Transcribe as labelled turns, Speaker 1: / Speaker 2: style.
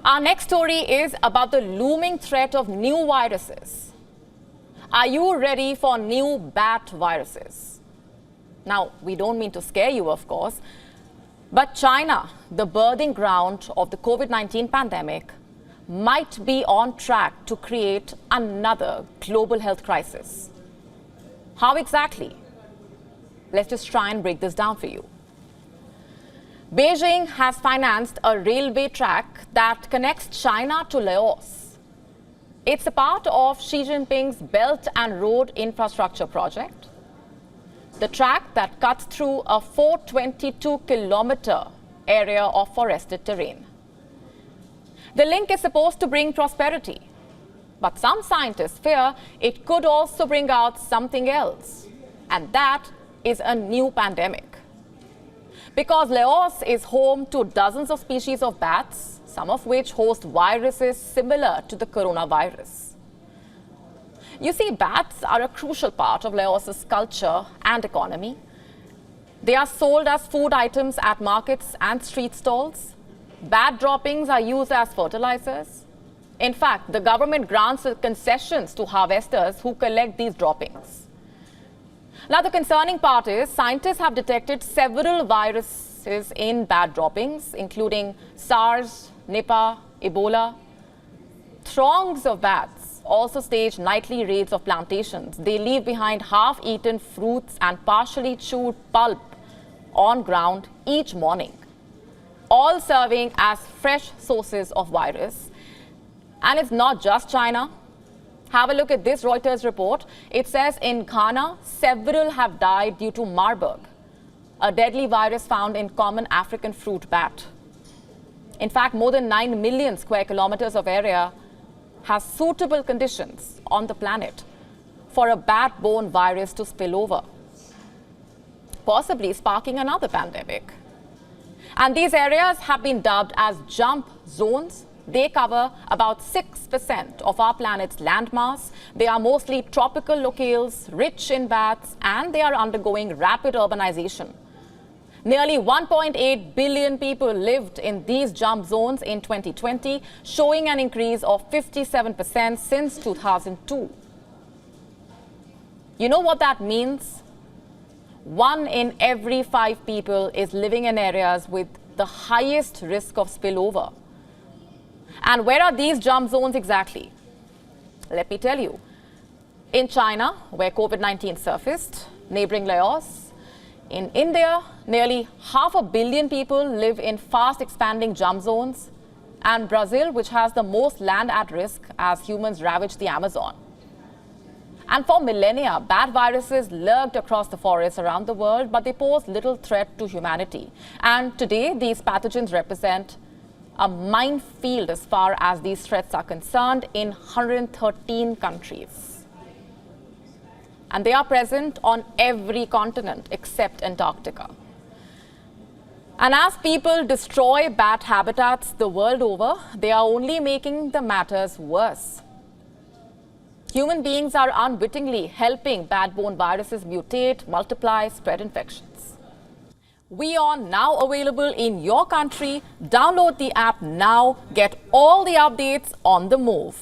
Speaker 1: Our next story is about the looming threat of new viruses. Are you ready for new bat viruses? Now, we don't mean to scare you, of course, but China, the birthing ground of the COVID-19 pandemic, might be on track to create another global health crisis. How exactly? Let's just try and break this down for you. Beijing has financed a railway track that connects China to Laos. It's a part of Xi Jinping's Belt and Road Infrastructure project. The track that cuts through a 422-kilometer area of forested terrain. The link is supposed to bring prosperity, but some scientists fear it could also bring out something else, and that is a new pandemic. Because Laos is home to dozens of species of bats, some of which host viruses similar to the coronavirus. You see, bats are a crucial part of Laos's culture and economy. They are sold as food items at markets and street stalls. Bat droppings are used as fertilizers. In fact, the government grants concessions to harvesters who collect these droppings. Now, the concerning part is scientists have detected several viruses in bat droppings, including SARS, Nipah, Ebola. Throngs of bats also stage nightly raids of plantations. They leave behind half-eaten fruits and partially chewed pulp on ground each morning, all serving as fresh sources of virus. And it's not just China. Have a look at this Reuters report. It says in Ghana, several have died due to Marburg, a deadly virus found in common African fruit bat. In fact, more than 9 million square kilometers of area has suitable conditions on the planet for a bat-borne virus to spill over, possibly sparking another pandemic. And these areas have been dubbed as jump zones. They cover about 6% of our planet's landmass. They are mostly tropical locales, rich in bats, and they are undergoing rapid urbanization. Nearly 1.8 billion people lived in these jump zones in 2020, showing an increase of 57% since 2002. You know what that means? 1 in every 5 people is living in areas with the highest risk of spillover. And where are these jump zones exactly? Let me tell you. In China, where COVID-19 surfaced, neighboring Laos. In India, nearly 500 million people live in fast-expanding jump zones. And Brazil, which has the most land at risk as humans ravage the Amazon. And for millennia, bat viruses lurked across the forests around the world, but they pose little threat to humanity. And today, these pathogens represent a minefield as far as these threats are concerned in 113 countries. And they are present on every continent except Antarctica. And as people destroy bat habitats the world over, they are only making the matters worse. Human beings are unwittingly helping bat-borne viruses mutate, multiply, spread infections. WION now available in your country. Download the app now. Get all the updates on the move.